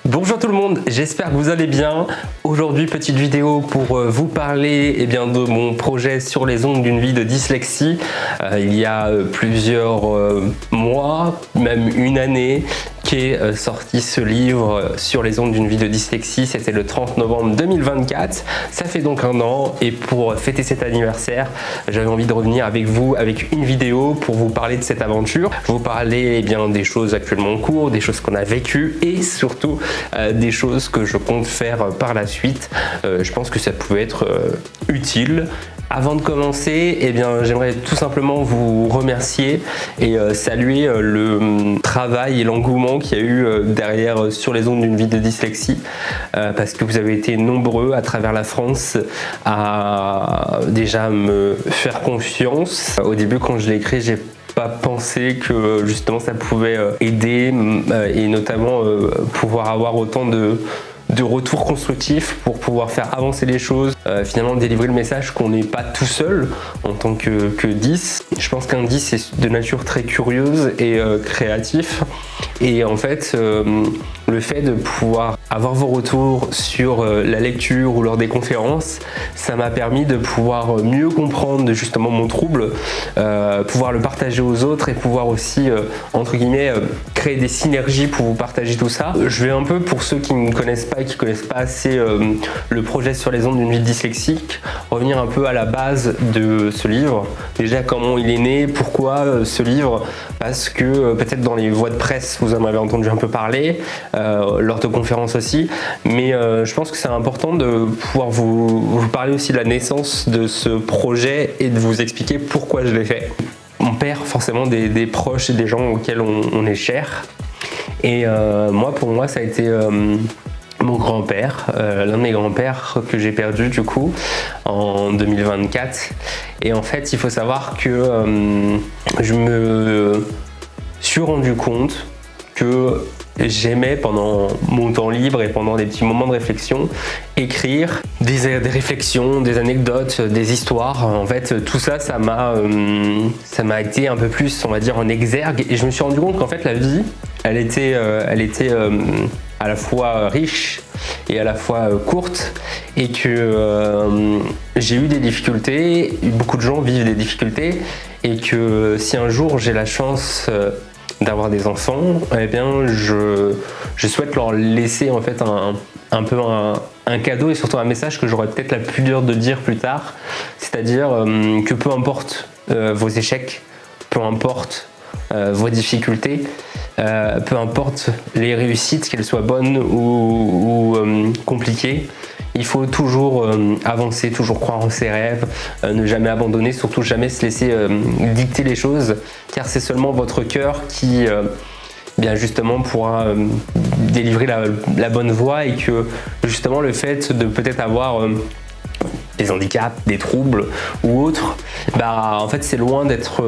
Bonjour tout le monde, j'espère que vous allez bien. Aujourd'hui, petite vidéo pour vous parler de mon projet sur les ondes d'une vie de dyslexie. Il y a plusieurs mois, même une année, qu'est sorti ce livre sur les ondes d'une vie de dyslexie. C'était le 30 novembre 2024. Ça fait donc un an et pour fêter cet anniversaire, j'avais envie de revenir avec vous avec une vidéo pour vous parler de cette aventure, vous parler des choses actuellement en cours, des choses qu'on a vécues et surtout des choses que je compte faire par la suite. Je pense que ça pouvait être utile. Avant de commencer, j'aimerais tout simplement vous remercier et saluer le travail et l'engouement qu'il y a eu derrière sur les ondes d'une vie de dyslexie, parce que vous avez été nombreux à travers la France à déjà me faire confiance. Au début, quand je l'ai écrit, j'ai pas pensé que justement ça pouvait aider et notamment pouvoir avoir autant de retours constructifs pour pouvoir faire avancer les choses, finalement délivrer le message qu'on n'est pas tout seul en tant que 10. Je pense qu'un 10 est de nature très curieuse et créatif, et en fait le fait de pouvoir avoir vos retours sur la lecture ou lors des conférences, ça m'a permis de pouvoir mieux comprendre justement mon trouble, pouvoir le partager aux autres et pouvoir aussi entre guillemets créer des synergies pour vous partager tout ça. Je vais un peu, pour ceux qui ne connaissent pas et qui connaissent pas assez le projet sur les ondes d'une vie dyslexique, revenir un peu à la base de ce livre. Déjà, comment il est né, pourquoi ce livre, parce que peut-être dans les voies de presse vous en avez entendu un peu parler, lors de conférences aussi, mais je pense que c'est important de pouvoir vous parler aussi de la naissance de ce projet et de vous expliquer pourquoi je l'ai fait. On perd forcément des proches et des gens auxquels on est cher, et pour moi ça a été mon grand-père, l'un de mes grands-pères que j'ai perdu du coup en 2024. Et en fait il faut savoir que je me suis rendu compte que j'aimais, pendant mon temps libre et pendant des petits moments de réflexion, écrire des réflexions, des anecdotes, des histoires. En fait, tout ça, ça m'a été un peu plus, on va dire, en exergue. Et je me suis rendu compte qu'en fait, la vie, elle était à la fois riche et à la fois courte, et que j'ai eu des difficultés, beaucoup de gens vivent des difficultés, et que si un jour j'ai la chance d'avoir des enfants, je souhaite leur laisser en fait un peu un cadeau, et surtout un message que j'aurais peut-être la plus dure de dire plus tard, c'est-à-dire que peu importe vos échecs, peu importe vos difficultés, peu importe les réussites, qu'elles soient bonnes ou compliquées, il faut toujours avancer, toujours croire en ses rêves, ne jamais abandonner, surtout jamais se laisser dicter les choses, car c'est seulement votre cœur qui justement pourra délivrer la bonne voie, et que justement le fait de peut-être avoir des handicaps, des troubles ou autres, en fait c'est loin d'être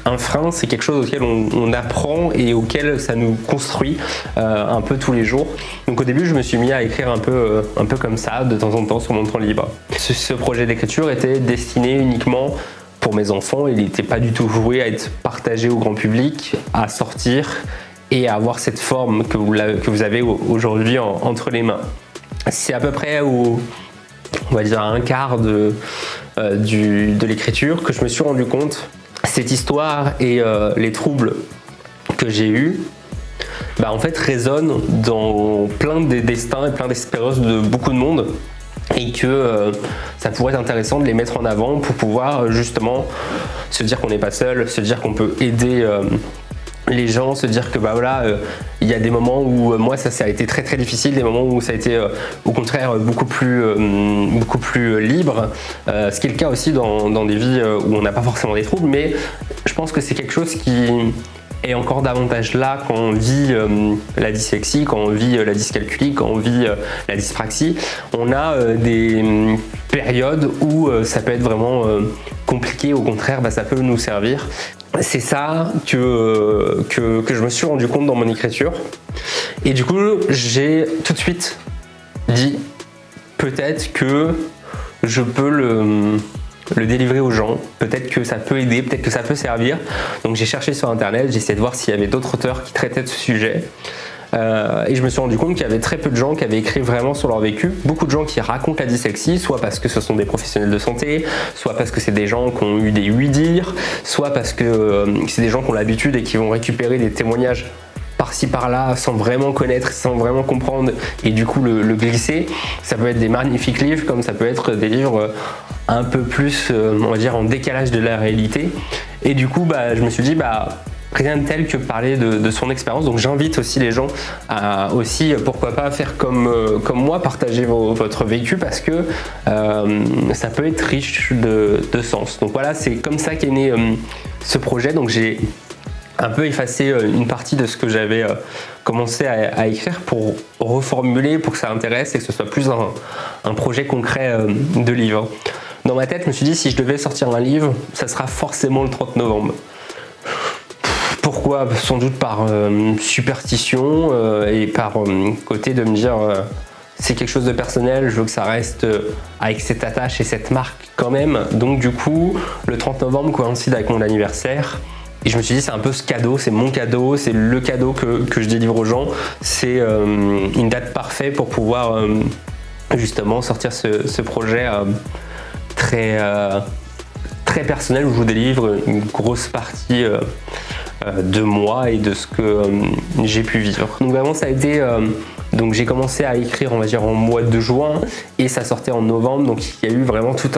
un frein, c'est quelque chose auquel on apprend et auquel ça nous construit un peu tous les jours. Donc au début je me suis mis à écrire un peu comme ça de temps en temps sur mon temps libre. Ce projet d'écriture était destiné uniquement pour mes enfants, il n'était pas du tout voué à être partagé au grand public, à sortir et à avoir cette forme que vous avez aujourd'hui entre les mains. C'est à peu près on va dire à un quart de l'écriture que je me suis rendu compte, cette histoire et les troubles que j'ai eus en fait résonnent dans plein des destins et plein d'espérances de beaucoup de monde, et que ça pourrait être intéressant de les mettre en avant pour pouvoir justement se dire qu'on n'est pas seul, se dire qu'on peut aider les gens, se dire que il y a des moments où moi ça a été très très difficile, des moments où ça a été au contraire beaucoup plus libre, ce qui est le cas aussi dans des vies où on n'a pas forcément des troubles, mais je pense que c'est quelque chose qui est encore davantage là quand on vit la dyslexie, quand on vit la dyscalculie, quand on vit la dyspraxie. On a des périodes où ça peut être vraiment compliqué, au contraire ça peut nous servir. C'est ça que je me suis rendu compte dans mon écriture, et du coup j'ai tout de suite dit peut-être que je peux le délivrer aux gens, peut-être que ça peut aider, peut-être que ça peut servir. Donc j'ai cherché sur internet, j'ai essayé de voir s'il y avait d'autres auteurs qui traitaient de ce sujet. Et je me suis rendu compte qu'il y avait très peu de gens qui avaient écrit vraiment sur leur vécu. Beaucoup de gens qui racontent la dyslexie, soit parce que ce sont des professionnels de santé, soit parce que c'est des gens qui ont eu des oui-dire, soit parce que c'est des gens qui ont l'habitude et qui vont récupérer des témoignages par-ci par-là sans vraiment connaître, sans vraiment comprendre et du coup le glisser. Ça peut être des magnifiques livres comme ça peut être des livres un peu plus, on va dire, en décalage de la réalité. Et du coup, je me suis dit, rien de tel que parler de son expérience. Donc j'invite aussi les gens à aussi, pourquoi pas, faire comme moi, partager votre vécu parce que ça peut être riche de sens. Donc voilà, c'est comme ça qu'est né ce projet. Donc j'ai un peu effacé une partie de ce que j'avais commencé à écrire pour reformuler, pour que ça intéresse et que ce soit plus un projet concret de livre. Dans ma tête, je me suis dit, si je devais sortir un livre, ça sera forcément le 30 novembre. Pourquoi ? Sans doute par superstition et par côté de me dire c'est quelque chose de personnel, je veux que ça reste avec cette attache et cette marque quand même. Donc du coup, le 30 novembre coïncide avec mon anniversaire. Et je me suis dit, c'est un peu ce cadeau, c'est mon cadeau, c'est le cadeau que je délivre aux gens. C'est une date parfaite pour pouvoir justement sortir ce projet très personnel où je vous délivre une grosse partie de moi et de ce que j'ai pu vivre. Donc vraiment ça a été... donc j'ai commencé à écrire, on va dire, en mois de juin et ça sortait en novembre. Donc il y a eu vraiment tout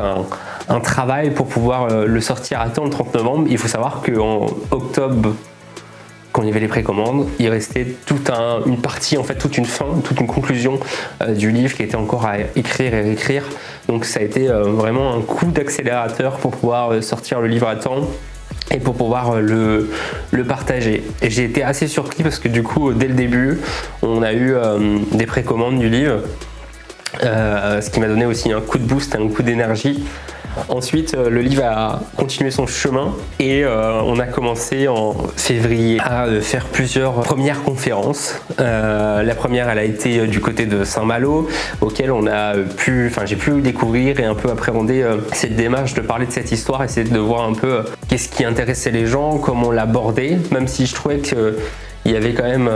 un travail pour pouvoir le sortir à temps le 30 novembre. Il faut savoir qu'en octobre, quand il y avait les précommandes, il restait toute une partie, en fait toute une fin, toute une conclusion du livre qui était encore à écrire et réécrire. Donc ça a été vraiment un coup d'accélérateur pour pouvoir sortir le livre à temps et pour pouvoir le partager. Et j'ai été assez surpris parce que du coup, dès le début, on a eu des précommandes du livre, ce qui m'a donné aussi un coup de boost, un coup d'énergie. Ensuite, le livre a continué son chemin et on a commencé en février à faire plusieurs premières conférences. La première, elle a été du côté de Saint-Malo, auquel j'ai pu découvrir et un peu appréhender cette démarche de parler de cette histoire, essayer de voir un peu qu'est-ce qui intéressait les gens, comment l'aborder, même si je trouvais qu'il y avait quand même...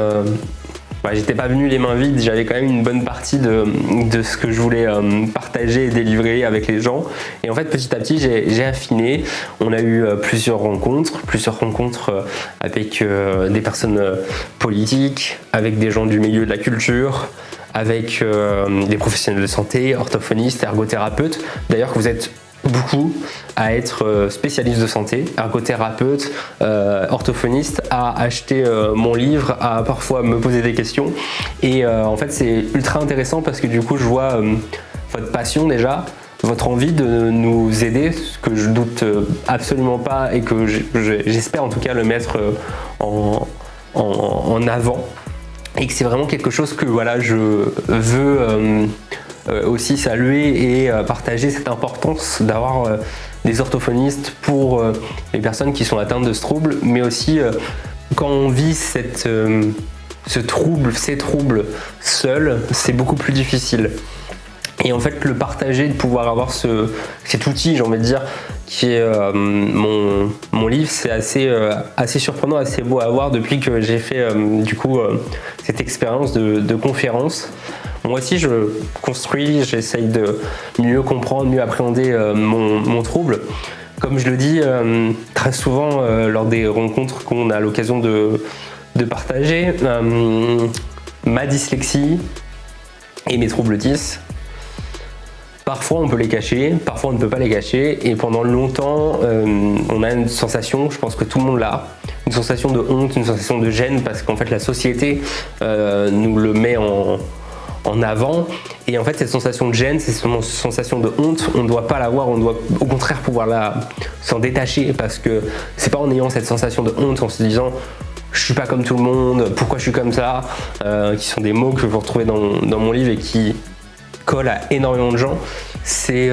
j'étais pas venu les mains vides, j'avais quand même une bonne partie de ce que je voulais partager et délivrer avec les gens. Et en fait, petit à petit, j'ai affiné. On a eu plusieurs rencontres avec des personnes politiques, avec des gens du milieu de la culture, avec des professionnels de santé, orthophonistes, ergothérapeutes. D'ailleurs, vous êtes beaucoup à être spécialiste de santé, ergothérapeute, orthophoniste, à acheter mon livre, à parfois me poser des questions. Et en fait, c'est ultra intéressant parce que du coup, je vois votre passion déjà, votre envie de nous aider, ce que je doute absolument pas et que j'espère en tout cas le mettre en avant. Et que c'est vraiment quelque chose que je veux aussi saluer et partager cette importance d'avoir des orthophonistes pour les personnes qui sont atteintes de ce trouble, mais aussi quand on vit ces troubles seul, c'est beaucoup plus difficile. Et en fait, le partager, de pouvoir avoir cet outil, j'ai envie de dire, qui est mon livre, c'est assez surprenant, assez beau à voir depuis que j'ai fait cette expérience de conférence. Moi aussi, je construis, j'essaye de mieux comprendre, mieux appréhender mon trouble. Comme je le dis très souvent lors des rencontres qu'on a l'occasion de partager, ma dyslexie et mes troubles 10, parfois on peut les cacher, parfois on ne peut pas les cacher, et pendant longtemps on a une sensation, je pense que tout le monde l'a, une sensation de honte, une sensation de gêne, parce qu'en fait la société nous le met en avant, et en fait cette sensation de gêne, cette sensation de honte, on ne doit pas l'avoir, on doit au contraire pouvoir s'en détacher, parce que c'est pas en ayant cette sensation de honte, en se disant je suis pas comme tout le monde, pourquoi je suis comme ça, qui sont des mots que vous retrouvez dans mon livre et qui colle à énormément de gens, c'est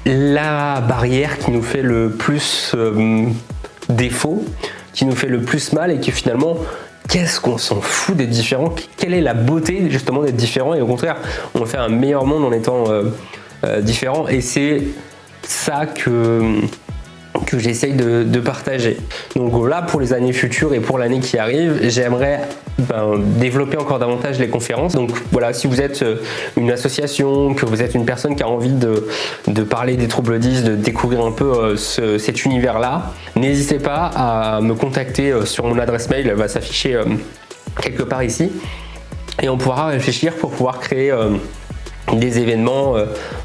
la barrière qui nous fait le plus défaut, qui nous fait le plus mal, et qui finalement, qu'est-ce qu'on s'en fout d'être différent, quelle est la beauté justement d'être différent, et au contraire on fait un meilleur monde en étant différent, et c'est ça que j'essaye de partager. Donc là, pour les années futures et pour l'année qui arrive, j'aimerais développer encore davantage les conférences. Donc voilà, si vous êtes une association, que vous êtes une personne qui a envie de parler des troubles 10, de découvrir un peu cet univers-là, n'hésitez pas à me contacter sur mon adresse mail, elle va s'afficher quelque part ici, et on pourra réfléchir pour pouvoir créer des événements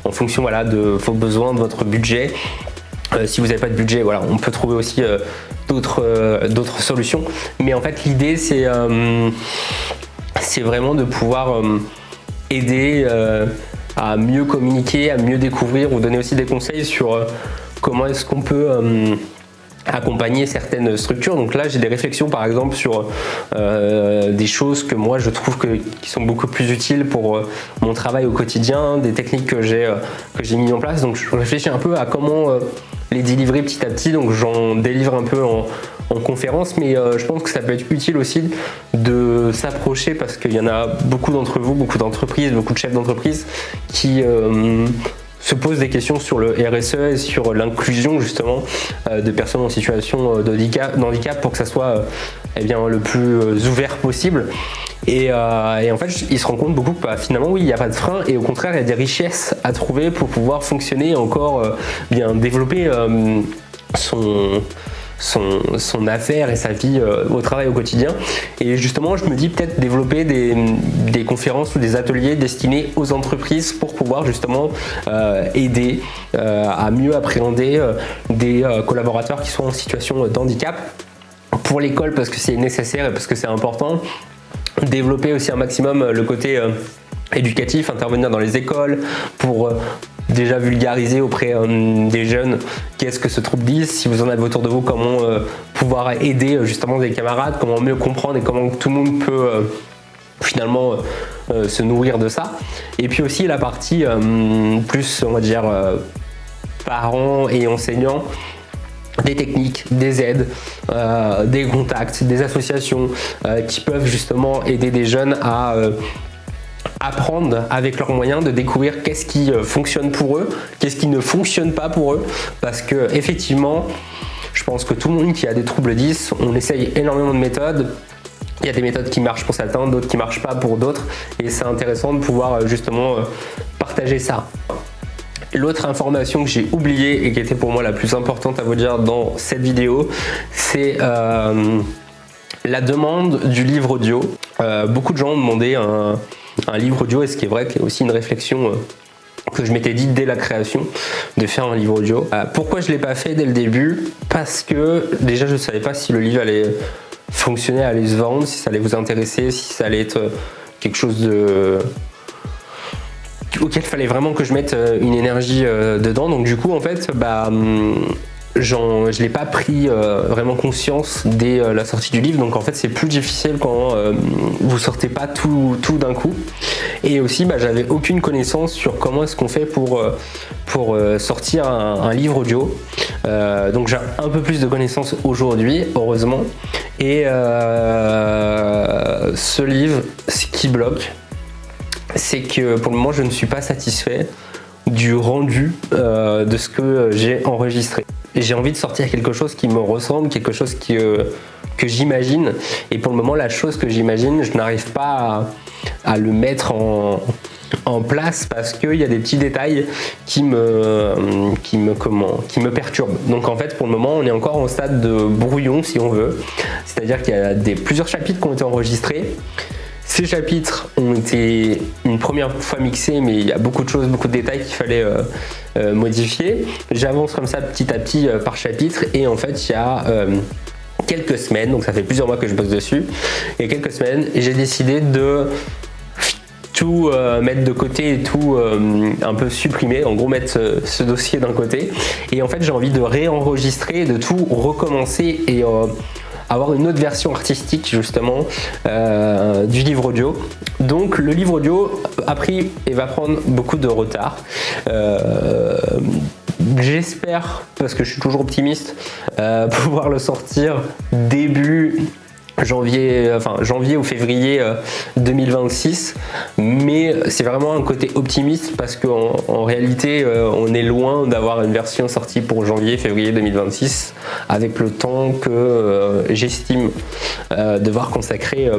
en fonction voilà, de vos besoins, de votre budget. Si vous n'avez pas de budget, voilà, on peut trouver aussi d'autres solutions. Mais en fait, l'idée, c'est vraiment de pouvoir aider à mieux communiquer, à mieux découvrir, ou donner aussi des conseils sur comment est-ce qu'on peut accompagner certaines structures. Donc là, j'ai des réflexions par exemple sur des choses que moi je trouve qui sont beaucoup plus utiles pour mon travail au quotidien, des techniques que j'ai mis en place. Donc je réfléchis un peu à comment les délivrer petit à petit. Donc j'en délivre un peu en conférence, mais je pense que ça peut être utile aussi de s'approcher, parce qu'il y en a beaucoup d'entre vous, beaucoup d'entreprises, beaucoup de chefs d'entreprise qui se posent des questions sur le RSE et sur l'inclusion justement de personnes en situation de handicap pour que ça soit le plus ouvert possible. Et en fait, ils se rendent compte beaucoup que finalement, oui, il n'y a pas de frein, et au contraire, il y a des richesses à trouver pour pouvoir fonctionner et encore développer son affaire et sa vie au travail au quotidien. Et justement, je me dis peut-être développer des conférences ou des ateliers destinés aux entreprises pour pouvoir justement aider à mieux appréhender des collaborateurs qui sont en situation de handicap. Pour l'école, parce que c'est nécessaire et parce que c'est important. Développer aussi un maximum le côté éducatif, intervenir dans les écoles pour déjà vulgariser auprès des jeunes qu'est-ce que ce trouble 10, si vous en avez autour de vous, comment pouvoir aider justement des camarades, comment mieux comprendre et comment tout le monde peut finalement se nourrir de ça. Et puis aussi la partie plus, on va dire, parents et enseignants, des techniques, des aides, des contacts, des associations qui peuvent justement aider des jeunes à apprendre avec leurs moyens, de découvrir qu'est-ce qui fonctionne pour eux, qu'est-ce qui ne fonctionne pas pour eux, parce que effectivement, je pense que tout le monde qui a des troubles 10, on essaye énormément de méthodes. Il y a des méthodes qui marchent pour certains, d'autres qui marchent pas pour d'autres, et c'est intéressant de pouvoir justement partager ça. L'autre information que j'ai oubliée et qui était pour moi la plus importante à vous dire dans cette vidéo, c'est la demande du livre audio. Beaucoup de gens ont demandé un livre audio, et ce qui est vrai qu'il y a aussi une réflexion que je m'étais dit dès la création de faire un livre audio. Pourquoi je ne l'ai pas fait dès le début? Parce que déjà je ne savais pas si le livre allait fonctionner, allait se vendre, si ça allait vous intéresser, si ça allait être quelque chose auquel il fallait vraiment que je mette une énergie dedans. Donc du coup en fait je n'ai pas pris vraiment conscience dès la sortie du livre. Donc en fait c'est plus difficile quand vous sortez pas tout d'un coup. Et aussi j'avais aucune connaissance sur comment est-ce qu'on fait pour sortir un livre audio. Donc j'ai un peu plus de connaissances aujourd'hui, heureusement. Et ce livre, ce qui bloque, c'est que pour le moment je ne suis pas satisfait du rendu de ce que j'ai enregistré. J'ai envie de sortir quelque chose qui me ressemble, quelque chose que j'imagine, et pour le moment la chose que j'imagine, je n'arrive pas à le mettre en place parce qu'il y a des petits détails qui me perturbent. Donc en fait pour le moment on est encore en stade de brouillon si on veut, c'est-à-dire qu'il y a plusieurs chapitres qui ont été enregistrés. Ces chapitres ont été une première fois mixés, mais il y a beaucoup de choses, beaucoup de détails qu'il fallait modifier. J'avance comme ça petit à petit par chapitre, et en fait il y a quelques semaines, donc ça fait plusieurs mois que je bosse dessus, et quelques semaines, j'ai décidé de tout mettre de côté et tout un peu supprimer, en gros mettre ce dossier d'un côté, et en fait j'ai envie de réenregistrer, de tout recommencer et avoir une autre version artistique justement du livre audio. Donc le livre audio a pris et va prendre beaucoup de retard. J'espère, parce que je suis toujours optimiste, pouvoir le sortir début janvier ou février 2026, mais c'est vraiment un côté optimiste parce qu'en réalité on est loin d'avoir une version sortie pour février 2026 avec le temps que j'estime devoir consacrer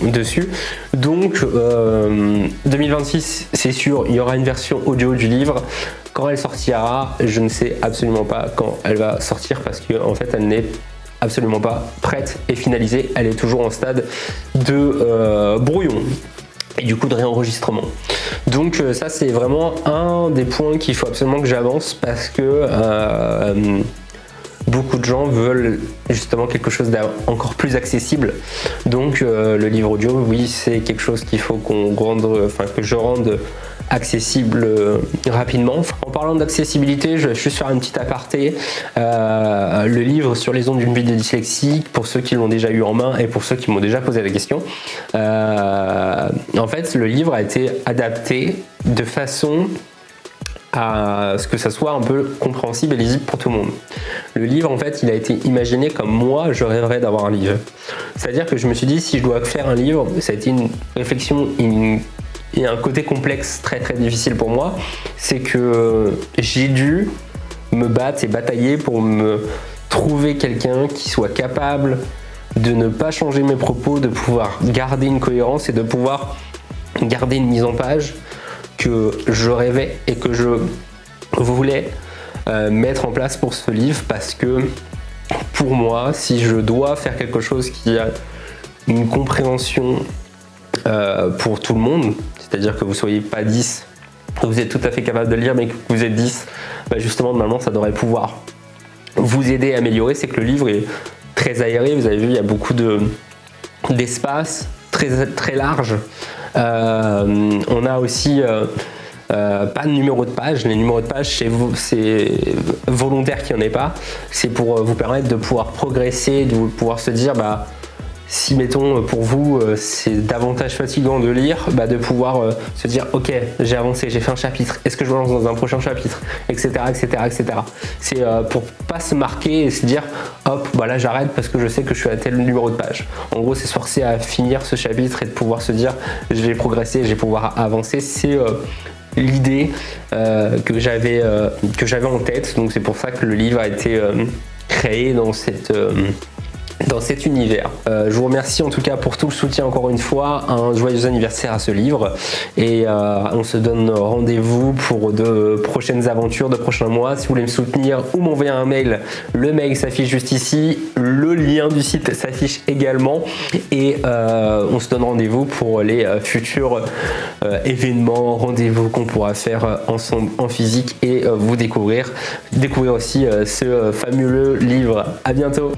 dessus. Donc 2026 c'est sûr, il y aura une version audio du livre. Quand elle sortira, je ne sais absolument pas quand elle va sortir parce qu'en fait elle n'est absolument pas prête et finalisée, elle est toujours en stade de brouillon et du coup de réenregistrement. Donc ça c'est vraiment un des points qu'il faut absolument que j'avance parce que beaucoup de gens veulent justement quelque chose d'encore plus accessible. Donc le livre audio, oui, c'est quelque chose qu'il faut que je rende accessible rapidement. En parlant d'accessibilité, je vais juste faire une petite aparté. Le livre sur les ondes d'une vie de dyslexie, pour ceux qui l'ont déjà eu en main et pour ceux qui m'ont déjà posé la question, en fait le livre a été adapté de façon à ce que ça soit un peu compréhensible et lisible pour tout le monde. Le livre, en fait, il a été imaginé comme moi, je rêverais d'avoir un livre. C'est-à-dire que je me suis dit, si je dois faire un livre, ça a été une réflexion et un côté complexe très très difficile pour moi, c'est que j'ai dû me battre et batailler pour me trouver quelqu'un qui soit capable de ne pas changer mes propos, de pouvoir garder une cohérence et de pouvoir garder une mise en page que je rêvais et que je voulais mettre en place pour ce livre, parce que pour moi, si je dois faire quelque chose qui a une compréhension pour tout le monde, c'est-à-dire que vous ne soyez pas 10, vous êtes tout à fait capable de le lire, mais que vous êtes 10, bah justement normalement ça devrait pouvoir vous aider à améliorer. C'est que le livre est très aéré, vous avez vu, il y a beaucoup d'espace très large. On a aussi pas de numéro de page. Les numéros de page, c'est volontaire qu'il n'y en ait pas. C'est pour vous permettre de pouvoir progresser, de pouvoir se dire, bah, si mettons pour vous c'est davantage fatigant de lire, bah, de pouvoir se dire ok, j'ai avancé, j'ai fait un chapitre, est-ce que je me lance dans un prochain chapitre, etc. C'est pour pas se marquer et se dire hop, bah là j'arrête parce que je sais que je suis à tel numéro de page. En gros, c'est se forcer à finir ce chapitre et de pouvoir se dire j'ai progressé, je vais pouvoir avancer. C'est l'idée que j'avais en tête. Donc c'est pour ça que le livre a été créé dans cet univers. Je vous remercie en tout cas pour tout le soutien encore une fois. Un joyeux anniversaire à ce livre et on se donne rendez-vous pour de prochaines aventures, de prochains mois. Si vous voulez me soutenir ou m'envoyer un mail, le mail s'affiche juste ici, le lien du site s'affiche également et on se donne rendez-vous pour les futurs événements, rendez-vous qu'on pourra faire ensemble en physique et vous découvrir aussi ce fabuleux livre. À bientôt.